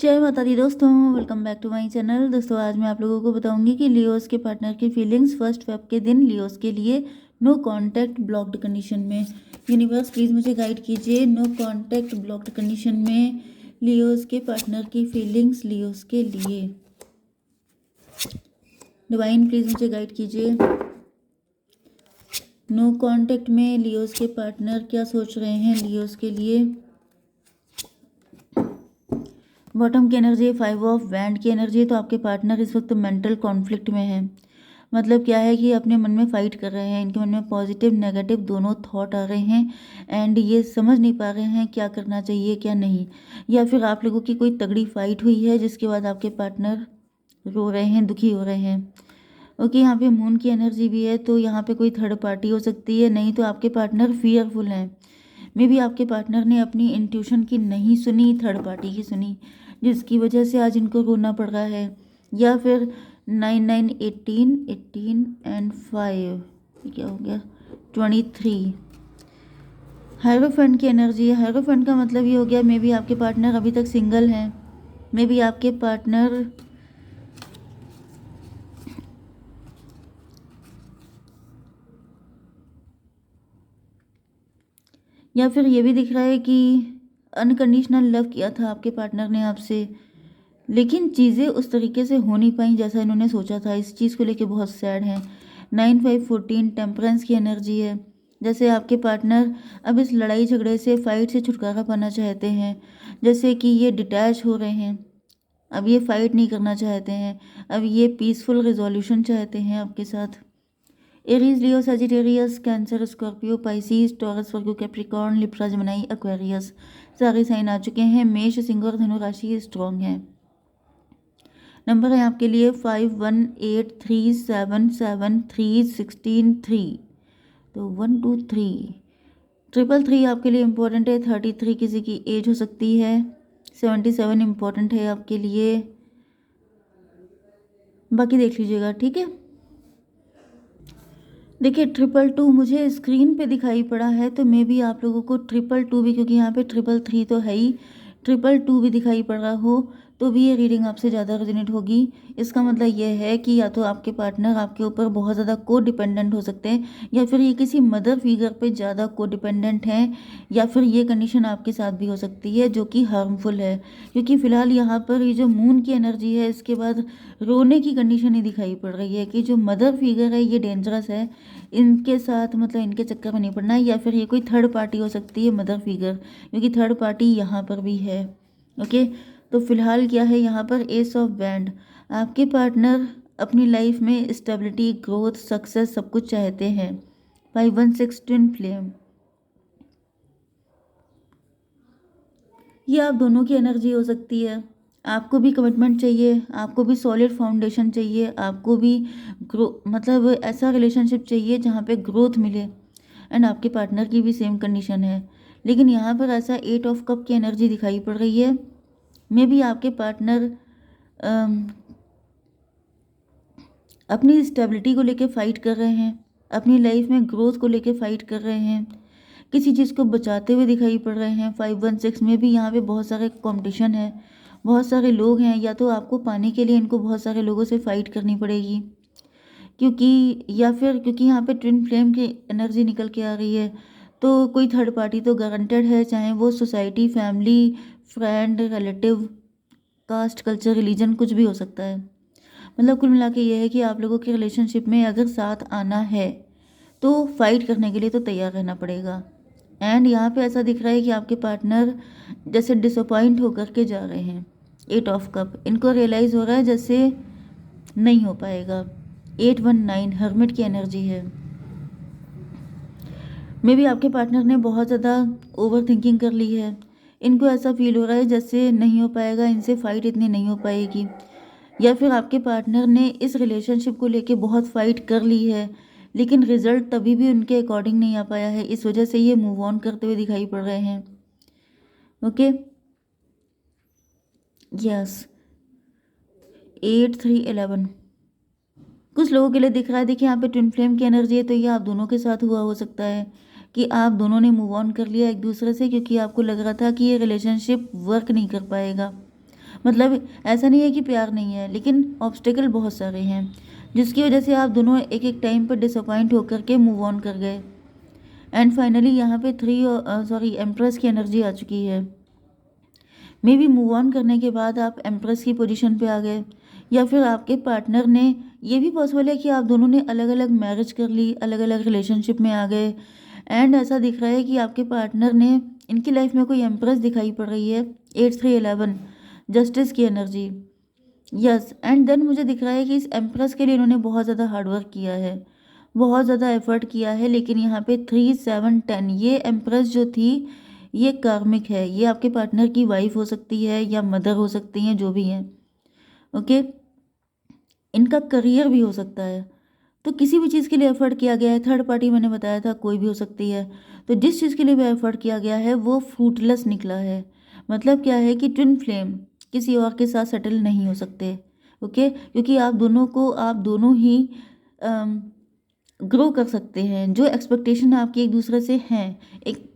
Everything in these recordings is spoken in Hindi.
जय माता दी दोस्तों, welcome back to my channel. दोस्तों आज मैं आप लोगों को बताऊंगी कि लियोस के पार्टनर की फीलिंग्स फर्स्ट फेब के दिन लियोस के लिए नो कांटेक्ट ब्लॉक्ड कंडीशन में। यूनिवर्स प्लीज़ मुझे गाइड कीजिए। नो कांटेक्ट ब्लॉक्ड कंडीशन में लियोस के पार्टनर की फीलिंग्स लियोस के लिए। डिवाइन प्लीज़ मुझे गाइड कीजिए। नो कांटेक्ट में लियोस के पार्टनर क्या सोच रहे हैं लियोस के लिए। बॉटम की एनर्जी, 5 ऑफ वैंड की एनर्जी। तो आपके पार्टनर इस वक्त मेंटल कॉन्फ्लिक्ट में है। मतलब क्या है कि अपने मन में फाइट कर रहे हैं। इनके मन में पॉजिटिव नेगेटिव दोनों थॉट आ रहे हैं एंड ये समझ नहीं पा रहे हैं क्या करना चाहिए क्या नहीं। या फिर आप लोगों की कोई तगड़ी फाइट हुई है जिसके बाद आपके पार्टनर रो रहे हैं, दुखी हो रहे हैं। ओके, यहाँ पे मून की एनर्जी भी है, तो यहाँ पे कोई थर्ड पार्टी हो सकती है, नहीं तो आपके पार्टनर फियरफुल हैं। मे बी आपके पार्टनर ने अपनी इंट्यूशन की नहीं सुनी, थर्ड पार्टी की सुनी, जिसकी वजह से आज इनको रोना पड़ रहा है। या फिर 9 9 18 18 एंड 5 क्या हो गया 23। हायरोफेंट की एनर्जी है। हायरोफेंट का मतलब ये हो गया मे बी आपके पार्टनर अभी तक सिंगल हैं। मे बी आपके पार्टनर या फिर ये भी दिख रहा है कि अनकंडीशनल लव किया था आपके पार्टनर ने आपसे, लेकिन चीज़ें उस तरीके से हो नहीं पाई जैसा इन्होंने सोचा था। इस चीज़ को लेके बहुत सैड है। 9 5 14 टेम्परेंस की एनर्जी है। जैसे आपके पार्टनर अब इस लड़ाई झगड़े से फाइट से छुटकारा पाना चाहते हैं, जैसे कि ये डिटैच हो रहे हैं। अब ये फाइट नहीं करना चाहते हैं, अब ये पीसफुल रिजोल्यूशन चाहते हैं आपके साथ। Aries, Leo, Sagittarius, Cancer, Scorpio, Pisces, Taurus, Virgo, Capricorn, Libra, Gemini, Aquarius सारे साइन आ चुके हैं। मेष, सिंह और धनु राशि स्ट्रॉन्ग है। नंबर है आपके लिए 5 1 8 3 7 7 3 16 3। तो 1 2 3 3 आपके लिए इम्पोर्टेंट है। 33 किसी की एज हो सकती है। 77 इम्पोर्टेंट है आपके लिए। बाकी देख लीजिएगा, ठीक है। देखिए 222 मुझे स्क्रीन पे दिखाई पड़ा है, तो मे बी आप लोगों को 222 भी, क्योंकि यहाँ पे 333 तो है ही, 222 भी दिखाई पड़ रहा हो तो भी ये रीडिंग आपसे ज़्यादा रेजोनेट होगी। इसका मतलब ये है कि या तो आपके पार्टनर आपके ऊपर बहुत ज़्यादा को डिपेंडेंट हो सकते हैं, या फिर ये किसी मदर फिगर पे ज़्यादा को डिपेंडेंट हैं, या फिर ये कंडीशन आपके साथ भी हो सकती है जो कि हार्मफुल है। क्योंकि फ़िलहाल यहाँ पर ये जो मून की एनर्जी है, इसके बाद रोने की कंडीशन ही दिखाई पड़ रही है कि जो मदर फिगर है ये डेंजरस है। इनके साथ मतलब इनके चक्कर में नहीं पड़ना है, या फिर ये कोई थर्ड पार्टी हो सकती है मदर फिगर, क्योंकि थर्ड पार्टी यहाँ पर भी है। ओके, तो फिलहाल क्या है यहाँ पर एस ऑफ बैंड। आपके पार्टनर अपनी लाइफ में स्टेबिलिटी, ग्रोथ, सक्सेस सब कुछ चाहते हैं। 516 ट्विन फ्लेम, ये आप दोनों की एनर्जी हो सकती है। आपको भी कमिटमेंट चाहिए, आपको भी सॉलिड फाउंडेशन चाहिए, आपको भी मतलब ऐसा रिलेशनशिप चाहिए जहाँ पे ग्रोथ मिले। एंड आपके पार्टनर की भी सेम कंडीशन है, लेकिन यहाँ पर ऐसा 8 ऑफ कप की एनर्जी दिखाई पड़ रही है। मे बी आपके पार्टनर अपनी स्टेबिलिटी को लेके फाइट कर रहे हैं, अपनी लाइफ में ग्रोथ को लेके फाइट कर रहे हैं, किसी चीज़ को बचाते हुए दिखाई पड़ रहे हैं। 516 में भी यहाँ पे बहुत सारे कंपटीशन है, बहुत सारे लोग हैं, या तो आपको पाने के लिए इनको बहुत सारे लोगों से फाइट करनी पड़ेगी, क्योंकि या फिर क्योंकि यहाँ पे ट्विन फ्लेम की एनर्जी निकल के आ रही है, तो कोई थर्ड पार्टी तो गारंटेड है, चाहे वो society, family, friend, relative, caste, culture, religion, कुछ भी हो सकता है। मतलब कुल मिला के ये है कि आप लोगों के रिलेशनशिप में अगर साथ आना है तो फाइट करने के लिए तो तैयार रहना पड़ेगा। एंड यहाँ पे ऐसा दिख रहा है कि आपके पार्टनर जैसे डिसअपॉइंट होकर के जा रहे हैं। 8 ऑफ कप, इनको रियलाइज़ हो रहा है जैसे नहीं हो पाएगा। 819 हर्मिट की एनर्जी है। मे बी आपके पार्टनर ने बहुत ज़्यादा ओवर थिंकिंग कर ली है। इनको ऐसा फील हो रहा है जैसे नहीं हो पाएगा, इनसे फाइट इतनी नहीं हो पाएगी, या फिर आपके पार्टनर ने इस रिलेशनशिप को लेके बहुत फाइट कर ली है, लेकिन रिजल्ट तभी भी उनके अकॉर्डिंग नहीं आ पाया है, इस वजह से ये मूव ऑन करते हुए दिखाई पड़ रहे हैं। ओके, यस 8 3 11 कुछ लोगों के लिए दिख रहा है। देखिए यहाँ पे ट्विन फ्लेम की एनर्जी है, तो ये आप दोनों के साथ हुआ हो सकता है कि आप दोनों ने मूव ऑन कर लिया एक दूसरे से, क्योंकि आपको लग रहा था कि ये रिलेशनशिप वर्क नहीं कर पाएगा। मतलब ऐसा नहीं है कि प्यार नहीं है, लेकिन ऑब्स्टेकल बहुत सारे हैं जिसकी वजह से आप दोनों एक एक टाइम पर डिसअपॉइंट होकर के मूव ऑन कर गए। एंड फाइनली यहाँ पे एम्प्रेस की एनर्जी आ चुकी है। मे बी मूव ऑन करने के बाद आप एम्प्रेस की पोजीशन पे आ गए, या फिर आपके पार्टनर ने, ये भी पॉसिबल है कि आप दोनों ने अलग अलग मैरिज कर ली, अलग अलग रिलेशनशिप में आ गए। एंड ऐसा दिख रहा है कि आपके पार्टनर ने, इनकी लाइफ में कोई एम्प्रेस दिखाई पड़ रही है। 8 3 11 जस्टिस की एनर्जी, यस। एंड देन मुझे दिख रहा है कि इस एम्प्रेस के लिए इन्होंने बहुत ज़्यादा हार्डवर्क किया है, बहुत ज़्यादा एफर्ट किया है। लेकिन यहाँ पे 3 7 10 ये एम्प्रेस जो थी ये कार्मिक है। ये आपके पार्टनर की वाइफ हो सकती है या मदर हो सकती हैं, जो भी हैं, ओके। इनका करियर भी हो सकता है। तो किसी भी चीज़ के लिए एफर्ट किया गया है, थर्ड पार्टी मैंने बताया था कोई भी हो सकती है। तो जिस चीज़ के लिए भी एफर्ट किया गया है वो फ्रूटलेस निकला है। मतलब क्या है कि ट्विन फ्लेम किसी और के साथ सेटल नहीं हो सकते, ओके। क्योंकि आप दोनों ही ग्रो कर सकते हैं। जो एक्सपेक्टेशन आपकी एक दूसरे से हैं, एक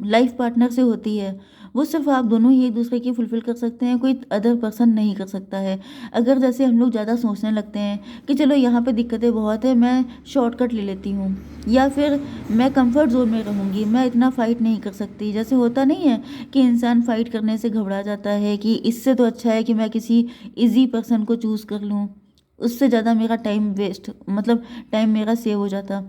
लाइफ पार्टनर से होती है, वो सिर्फ आप दोनों ही एक दूसरे की फुलफ़िल कर सकते हैं, कोई अदर पर्सन नहीं कर सकता है। अगर जैसे हम लोग ज़्यादा सोचने लगते हैं कि चलो यहाँ पे दिक्कतें बहुत है, मैं शॉर्टकट ले लेती हूँ, या फिर मैं कंफर्ट जोन में रहूँगी, मैं इतना फ़ाइट नहीं कर सकती। जैसे होता नहीं है कि इंसान फ़ाइट करने से घबरा जाता है कि इससे तो अच्छा है कि मैं किसी ईजी पर्सन को चूज़ कर लूँ, उससे ज़्यादा मेरा टाइम वेस्ट, मतलब टाइम मेरा सेव हो जाता।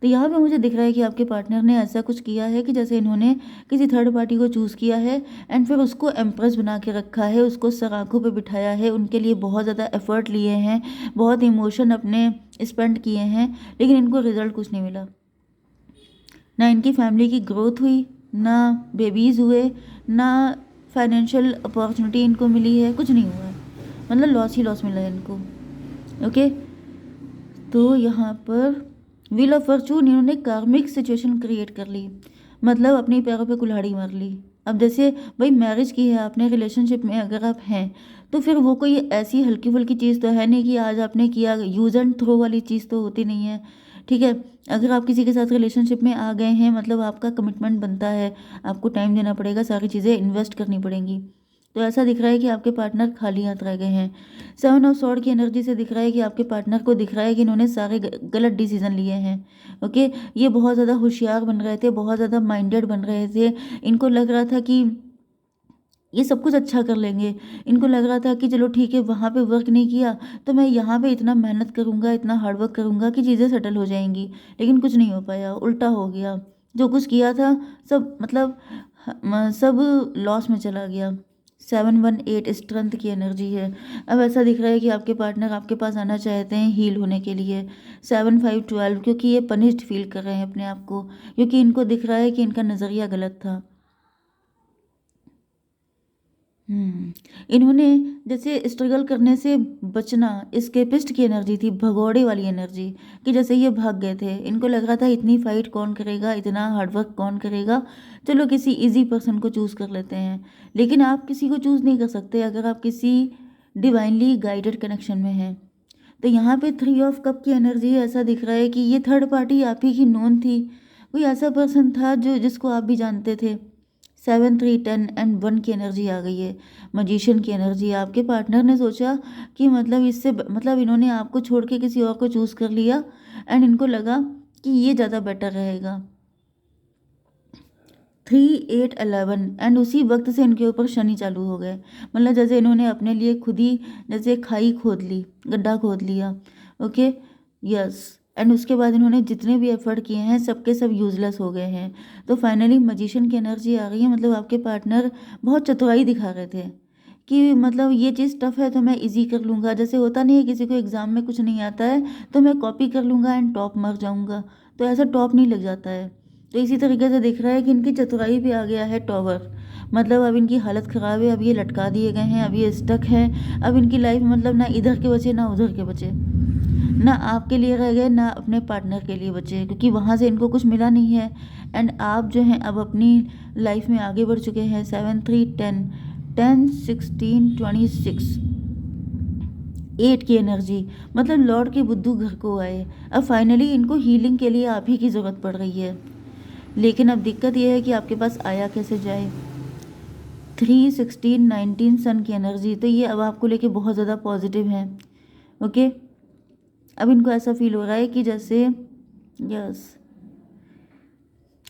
तो यहाँ पे मुझे दिख रहा है कि आपके पार्टनर ने ऐसा कुछ किया है कि जैसे इन्होंने किसी थर्ड पार्टी को चूज़ किया है एंड फिर उसको एम्प्रेस बना के रखा है, उसको सर आँखों पे बिठाया है, उनके लिए बहुत ज़्यादा एफर्ट लिए हैं, बहुत इमोशन अपने स्पेंड किए हैं, लेकिन इनको रिजल्ट कुछ नहीं मिला। ना इनकी फैमिली की ग्रोथ हुई, ना बेबीज़ हुए, ना फाइनेंशियल अपॉर्चुनिटी इनको मिली है, कुछ नहीं हुआ है। मतलब लॉस ही लॉस मिला है इनको, ओके। तो यहाँ पर व्हील ऑफ फॉर्चून, इन्होंने कार्मिक सिचुएशन क्रिएट कर ली, मतलब अपने पैरों पे कुल्हाड़ी मार ली। अब जैसे भाई मैरिज की है आपने, रिलेशनशिप में अगर आप हैं तो फिर वो कोई ऐसी हल्की फुल्की चीज़ तो है नहीं कि आज आपने किया, यूज़ एंड थ्रो वाली चीज़ तो होती नहीं है, ठीक है। अगर आप किसी के साथ रिलेशनशिप में आ गए हैं, मतलब आपका कमिटमेंट बनता है, आपको टाइम देना पड़ेगा, सारी चीज़ें इन्वेस्ट करनी पड़ेंगी। तो ऐसा दिख रहा है कि आपके पार्टनर खाली हाथ रह गए हैं। 7 ऑफ सॉर्ड की एनर्जी से दिख रहा है कि आपके पार्टनर को दिख रहा है कि इन्होंने सारे गलत डिसीजन लिए हैं, ओके। ये बहुत ज़्यादा होशियार बन रहे थे, बहुत ज़्यादा माइंडेड बन रहे थे। इनको लग रहा था कि ये सब कुछ अच्छा कर लेंगे। इनको लग रहा था कि चलो ठीक है, वहाँ पे वर्क नहीं किया तो मैं यहाँ पे इतना मेहनत करूँगा, इतना हार्ड वर्क करूँगा कि चीज़ें सेटल हो जाएंगी। लेकिन कुछ नहीं हो पाया, उल्टा हो गया। जो कुछ किया था सब, मतलब सब लॉस में चला गया। 7 1 8 स्ट्रेंथ की एनर्जी है। अब ऐसा दिख रहा है कि आपके पार्टनर आपके पास आना चाहते हैं हील होने के लिए। 7 5 12, क्योंकि ये पनिश्ड फील कर रहे हैं अपने आप को, क्योंकि इनको दिख रहा है कि इनका नज़रिया गलत था। इन्होंने जैसे स्ट्रगल करने से बचना, एस्केपिस्ट की एनर्जी थी, भगौड़े वाली एनर्जी, कि जैसे ये भाग गए थे। इनको लग रहा था इतनी फाइट कौन करेगा, इतना हार्डवर्क कौन करेगा, चलो किसी इजी पर्सन को चूज़ कर लेते हैं। लेकिन आप किसी को चूज़ नहीं कर सकते अगर आप किसी डिवाइनली गाइडेड कनेक्शन में हैं। तो यहाँ पे 3 ऑफ कप की एनर्जी, ऐसा दिख रहा है कि ये थर्ड पार्टी आप ही की नोन थी, कोई ऐसा पर्सन था जो जिसको आप भी जानते थे। 7 3 10 एंड 1 की एनर्जी आ गई है, मजिशियन की एनर्जी। आपके पार्टनर ने सोचा कि मतलब इससे, मतलब इन्होंने आपको छोड़ के किसी और को चूज़ कर लिया एंड इनको लगा कि ये ज़्यादा बेटर रहेगा। 3 8 11 एंड उसी वक्त से इनके ऊपर शनि चालू हो गए। मतलब जैसे इन्होंने अपने लिए खुद ही जैसे खाई खोद ली, गड्ढा खोद लिया, ओके, यस। एंड उसके बाद इन्होंने जितने भी एफर्ट किए हैं सबके सब यूज़लेस हो गए हैं। तो फाइनली मजिशियन की एनर्जी आ गई है। मतलब आपके पार्टनर बहुत चतुराई दिखा रहे थे कि मतलब ये चीज़ टफ है तो मैं इजी कर लूँगा। जैसे होता नहीं है किसी को एग्ज़ाम में कुछ नहीं आता है तो मैं कॉपी कर लूँगा एंड टॉप मार जाऊँगा, तो ऐसा टॉप नहीं लग जाता है। तो इसी तरीके से दिख रहा है कि इनकी चतुराई पे आ गया है टॉवर। मतलब अब इनकी हालत ख़राब है, अब ये लटका दिए गए हैं, अब ये स्टक हैं। अब इनकी लाइफ मतलब ना इधर के बचे ना उधर के बचे, ना आपके लिए रह गए ना अपने पार्टनर के लिए बचे, क्योंकि वहाँ से इनको कुछ मिला नहीं है। एंड आप जो हैं अब अपनी लाइफ में आगे बढ़ चुके हैं। 7 3 10 10 16 26 8 की एनर्जी, मतलब लॉर्ड के बुद्धू घर को आए। अब फाइनली इनको हीलिंग के लिए आप ही की ज़रूरत पड़ रही है। लेकिन अब दिक्कत यह है कि आपके पास आया कैसे जाए। 3, 16, 19 सन की एनर्जी, तो ये अब आपको लेके बहुत ज़्यादा पॉजिटिव हैं। ओके, अब इनको ऐसा फील हो रहा है कि जैसे यस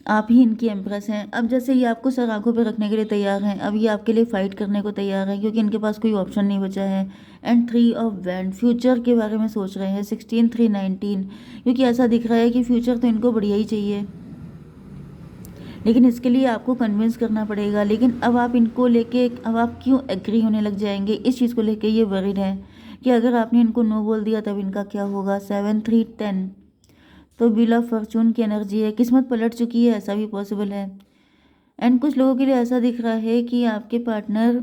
आप ही इनकी एम्प्रेस हैं। अब जैसे ये आपको सर आंखों पे रखने के लिए तैयार हैं, अब ये आपके लिए फ़ाइट करने को तैयार है, क्योंकि इनके पास कोई ऑप्शन नहीं बचा है। एंड 3 ऑफ वैंड, फ्यूचर के बारे में सोच रहे हैं। 16, 3, 19, क्योंकि ऐसा दिख रहा है कि फ्यूचर तो इनको बढ़िया ही चाहिए, लेकिन इसके लिए आपको कन्विंस करना पड़ेगा। लेकिन अब आप इनको लेके अब आप क्यों एग्री होने लग जाएंगे, इस चीज़ को लेके ये वरीड है कि अगर आपने इनको नो बोल दिया तब इनका क्या होगा। 7, 3, 10, तो व्हील ऑफ फॉर्चून की एनर्जी है, किस्मत पलट चुकी है, ऐसा भी पॉसिबल है। एंड कुछ लोगों के लिए ऐसा दिख रहा है कि आपके पार्टनर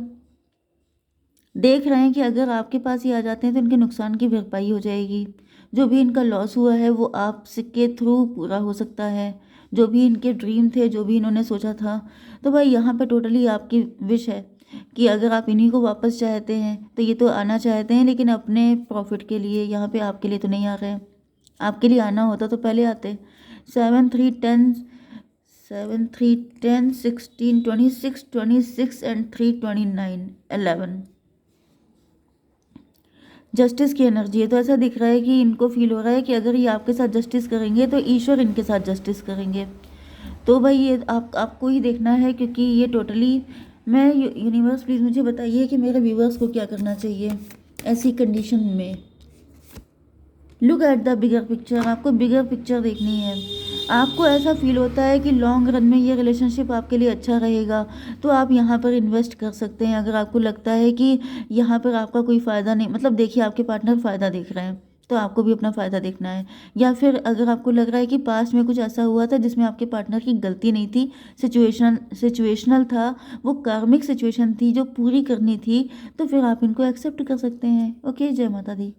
देख रहे हैं कि अगर आपके पास ही आ जाते हैं तो इनके नुकसान की भरपाई हो जाएगी। जो भी इनका लॉस हुआ है वो आपके थ्रू पूरा हो सकता है। जो भी इनके ड्रीम थे, जो भी इन्होंने सोचा था, तो भाई यहाँ पे टोटली आपकी विश है कि अगर आप इन्हीं को वापस चाहते हैं तो ये तो आना चाहते हैं, लेकिन अपने प्रॉफिट के लिए, यहाँ पे आपके लिए तो नहीं आ रहे हैं। आपके लिए आना होता तो पहले आते। 7, 3, 10, 7, 3, 10, 16, 26, 26 एंड 3, 29, 11, जस्टिस की एनर्जी है। तो ऐसा दिख रहा है कि इनको फील हो रहा है कि अगर ये आपके साथ जस्टिस करेंगे तो ईश्वर इनके साथ जस्टिस करेंगे। तो भाई ये आपको ही देखना है, क्योंकि ये टोटली मैं यूनिवर्स प्लीज़ मुझे बताइए कि मेरे व्यूवर्स को क्या करना चाहिए ऐसी कंडीशन में। Look at the bigger picture, आपको बिगर पिक्चर देखनी है। आपको ऐसा फील होता है कि लॉन्ग रन में ये रिलेशनशिप आपके लिए अच्छा रहेगा, तो आप यहाँ पर इन्वेस्ट कर सकते हैं। अगर आपको लगता है कि यहाँ पर आपका कोई फ़ायदा नहीं, मतलब देखिए आपके पार्टनर फ़ायदा देख रहे हैं तो आपको भी अपना फ़ायदा देखना है। या फिर अगर आपको लग रहा है कि पास्ट में कुछ ऐसा हुआ था जिसमें आपके पार्टनर की गलती नहीं थी, सिचुएशनल था, वो कार्मिक सिचुएशन थी जो पूरी करनी थी, तो फिर आप इनको एक्सेप्ट कर सकते हैं। ओके, जय माता दी।